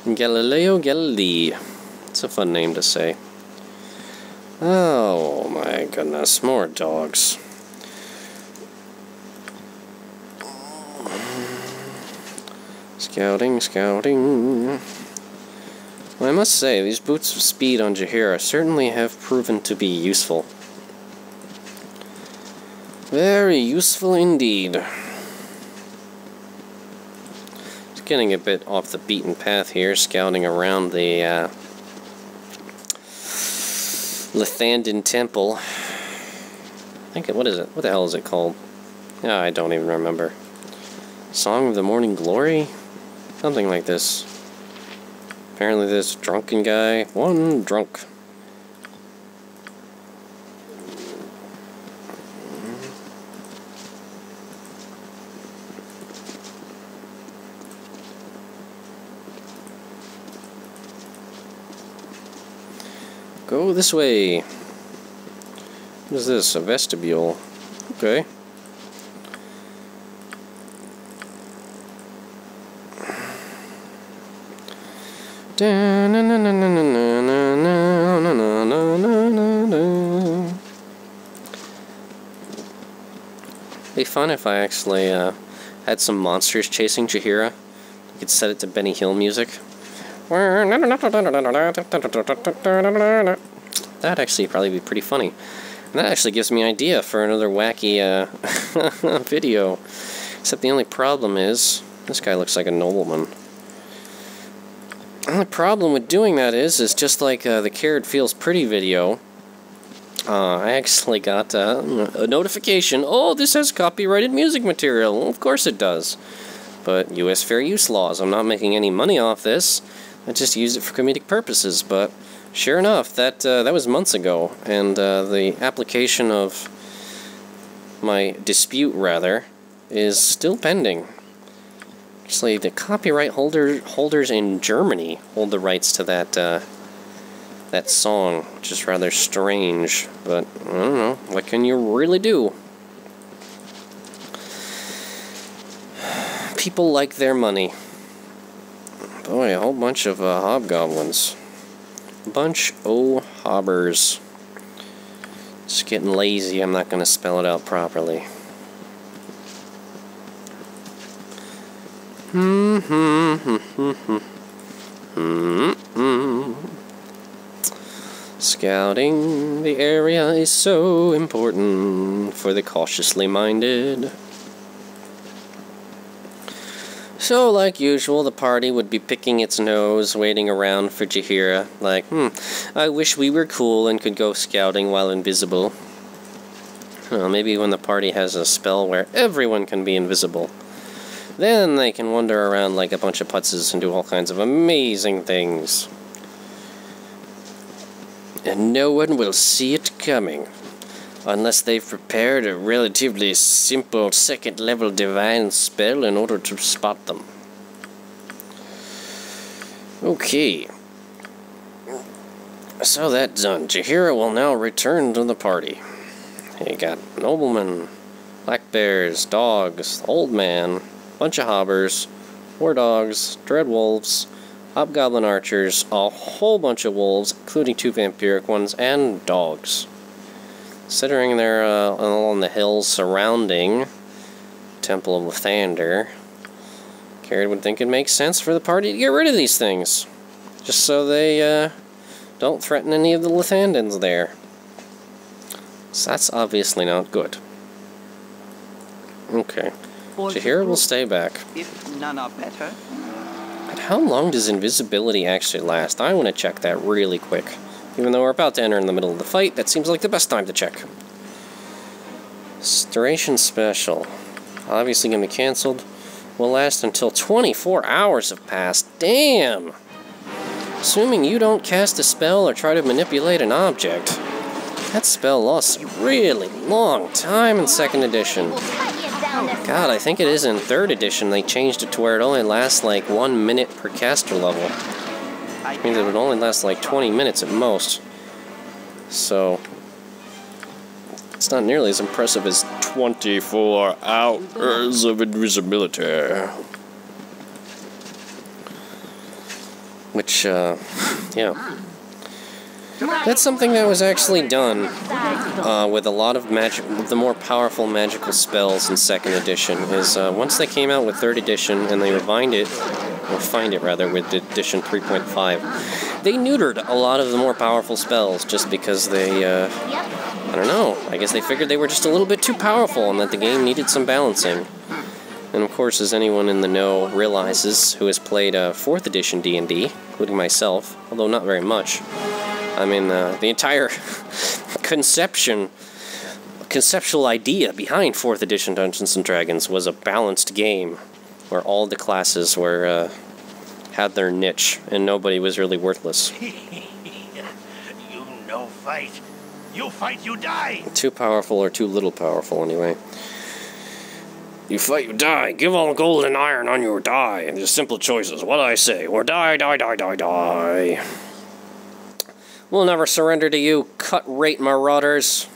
Galileo Galilei. It's a fun name to say. Oh my goodness, more dogs. Scouting, scouting. Well, I must say, these boots of speed on Jahiera certainly have proven to be useful. Very useful indeed. Just getting a bit off the beaten path here, scouting around the Lathandan Temple. I think, what is it? What the hell is it called? Oh, I don't even remember. Song of the Morning Glory? Something like this. Apparently this drunken guy, one drunk. Go this way. What is this? A vestibule. Okay. It'd be fun if I actually had some monsters chasing Jahiera. You could set it to Benny Hill music. That'd actually probably be pretty funny. And that actually gives me an idea for another wacky video. Except the only problem is, this guy looks like a nobleman. The only problem with doing that is just like the Kered Feels Pretty video, I actually got a notification, oh, this has copyrighted music material. Well, of course it does. But U.S. fair use laws, I'm not making any money off this. I just use it for comedic purposes, but sure enough, that was months ago, and the application of my dispute, rather, is still pending. Actually, the copyright holders in Germany hold the rights to that song, which is rather strange, but I don't know, what can you really do? People like their money. Boy, a whole bunch of hobgoblins. Bunch o' hobbers. Just getting lazy, I'm not gonna spell it out properly. Scouting the area is so important for the cautiously minded. So, like usual, the party would be picking its nose, waiting around for Jahiera, like, I wish we were cool and could go scouting while invisible. Well, maybe when the party has a spell where everyone can be invisible. Then they can wander around like a bunch of putzes and do all kinds of amazing things. And no one will see it coming. Unless they've prepared a relatively simple second-level divine spell in order to spot them. Okay. So that's done. Jahiera will now return to the party. You got noblemen, black bears, dogs, old man, bunch of hobbers, war dogs, dread wolves, hobgoblin archers, a whole bunch of wolves, including 2 vampiric ones, and dogs. Considering they're along the hills surrounding Temple of Lathander, Kered would think it makes sense for the party to get rid of these things, just so they don't threaten any of the Lathandans there. So that's obviously not good. Okay, Jahiera will stay back. If none are better. But how long does invisibility actually last? I want to check that really quick. Even though we're about to enter in the middle of the fight, that seems like the best time to check. Duration special. Obviously going to be cancelled. Will last until 24 hours have passed. Damn! Assuming you don't cast a spell or try to manipulate an object. That spell lasts a really long time in 2nd edition. God, I think it is in 3rd edition. They changed it to where it only lasts like 1 minute per caster level. Which means it would only last like 20 minutes at most. So, it's not nearly as impressive as 24 hours of invisibility. Which, yeah. That's something that was actually done with a lot of the more powerful magical spells in 2nd edition, is once they came out with 3rd edition and they refined it, with edition 3.5, they neutered a lot of the more powerful spells just because they, I don't know, I guess they figured they were just a little bit too powerful and that the game needed some balancing. And of course, as anyone in the know realizes who has played 4th edition D&D, including myself, although not very much, I mean, the entire conceptual idea behind 4th edition Dungeons & Dragons was a balanced game where all the classes were, had their niche, and nobody was really worthless. You no fight. You fight, you die! Too powerful or too little powerful, anyway. You fight, you die. Give all gold and iron on your die. And just simple choices. What I say? Or die, die, die, die, die. We'll never surrender to you, cut-rate marauders.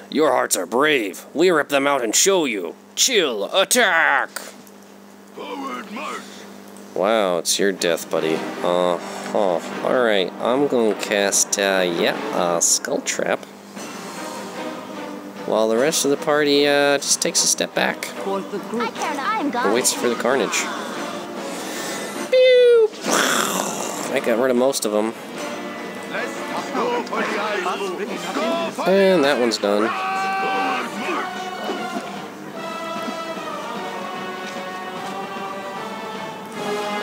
Your hearts are brave. We rip them out and show you. Chill, attack! Forward march! Wow, it's your death, buddy. Alright, I'm gonna cast, Skull Trap. While the rest of the party, just takes a step back. And waits for the carnage. Pew! I got rid of most of them. And that one's done.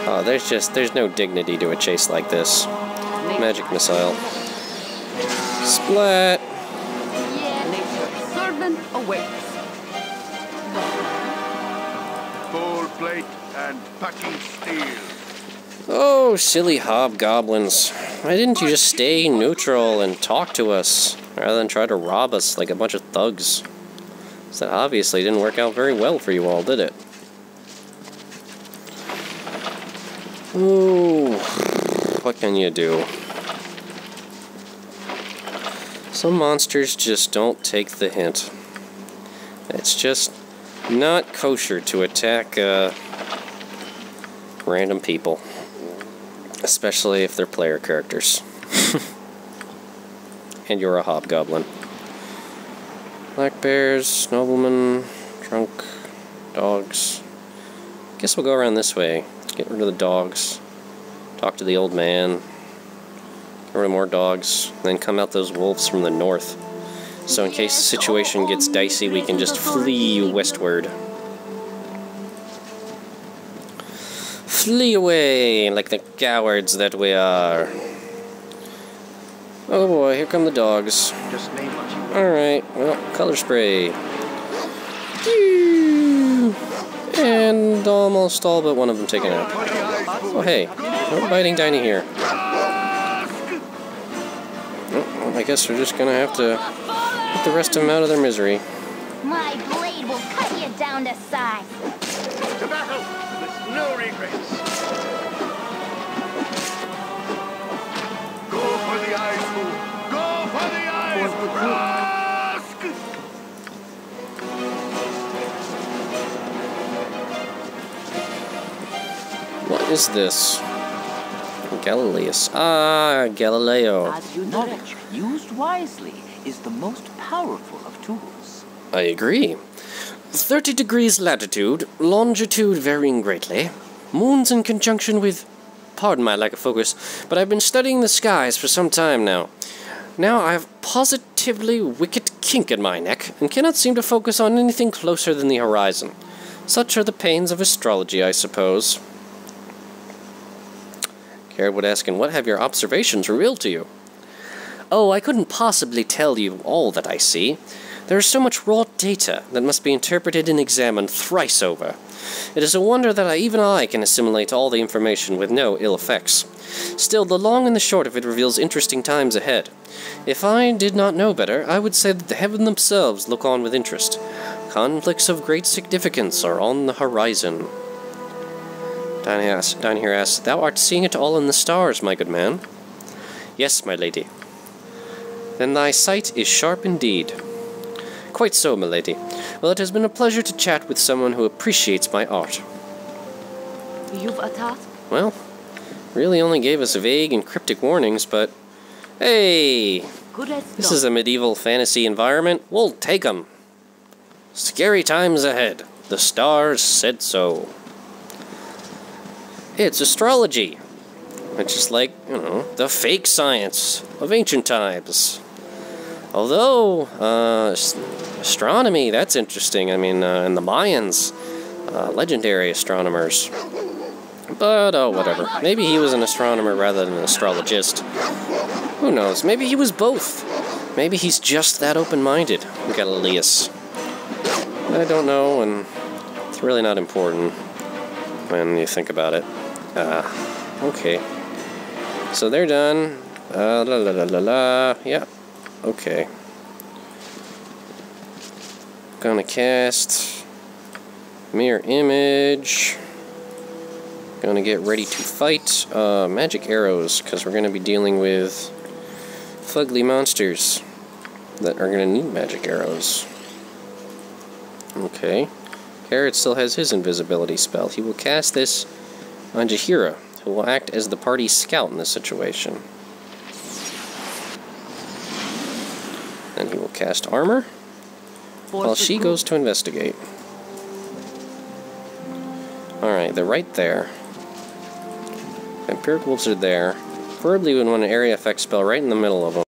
Oh, there's no dignity to a chase like this. Magic missile. Splat! Servant awaits. Full plate and packing steel. Oh, silly hobgoblins. Why didn't you just stay neutral and talk to us, rather than try to rob us like a bunch of thugs? So that obviously didn't work out very well for you all, did it? Ooh, what can you do? Some monsters just don't take the hint. It's just not kosher to attack random people. Especially if they're player characters. And you're a hobgoblin. Black bears, noblemen, drunk, dogs. Guess we'll go around this way. Get rid of the dogs. Talk to the old man. Get rid of more dogs. Then come out those wolves from the north. So in case the situation gets dicey, we can just flee westward. Flee away, like the cowards that we are. Oh boy, here come the dogs. Just name what you want. Alright, well, color spray. And almost all but one of them taken out. Oh hey, no biting Tiny here. Oh, well, I guess we're just gonna have to put the rest of them out of their misery. My blade will cut you down to size. To battle with no regrets. Go for the eyes, fool. Go for the eyes. Rask! What is this? Galileus. Ah, Galileo. As you knowledge, used wisely, is the most powerful of tools. I agree. 30 degrees latitude, longitude varying greatly, moons in conjunction with... Pardon my lack of focus, but I've been studying the skies for some time now. Now I have positively wicked kink in my neck, and cannot seem to focus on anything closer than the horizon. Such are the pains of astrology, I suppose. Kered would ask, and what have your observations revealed to you? Oh, I couldn't possibly tell you all that I see. There is so much raw data that must be interpreted and examined thrice over. It is a wonder that even I can assimilate all the information with no ill effects. Still, the long and the short of it reveals interesting times ahead. If I did not know better, I would say that the heavens themselves look on with interest. Conflicts of great significance are on the horizon. Jahiera asks, Thou art seeing it all in the stars, my good man. Yes, my lady. Then thy sight is sharp indeed. Quite so, my lady. Well, it has been a pleasure to chat with someone who appreciates my art. You've a task? Well, Really only gave us vague and cryptic warnings, but hey, this is a medieval fantasy environment. We'll take 'em. Scary times ahead. The stars said so. It's astrology, which is like, you know, the fake science of ancient times. Although, astronomy, that's interesting. I mean, and the Mayans, legendary astronomers. But, oh, whatever. Maybe he was an astronomer rather than an astrologist. Who knows? Maybe he was both. Maybe he's just that open-minded, Galileus. I don't know, and it's really not important when you think about it. Okay. So they're done. La la la la la. Yeah. Okay. Gonna cast mirror image. Gonna get ready to fight magic arrows, because we're gonna be dealing with fugly monsters that are gonna need magic arrows. Okay. Kered still has his invisibility spell. He will cast this on Jahiera, who will act as the party's scout in this situation. Then he will cast armor, while she goes to investigate. Alright, they're right there. Vampiric wolves are there. Preferably would want an area effect spell right in the middle of them.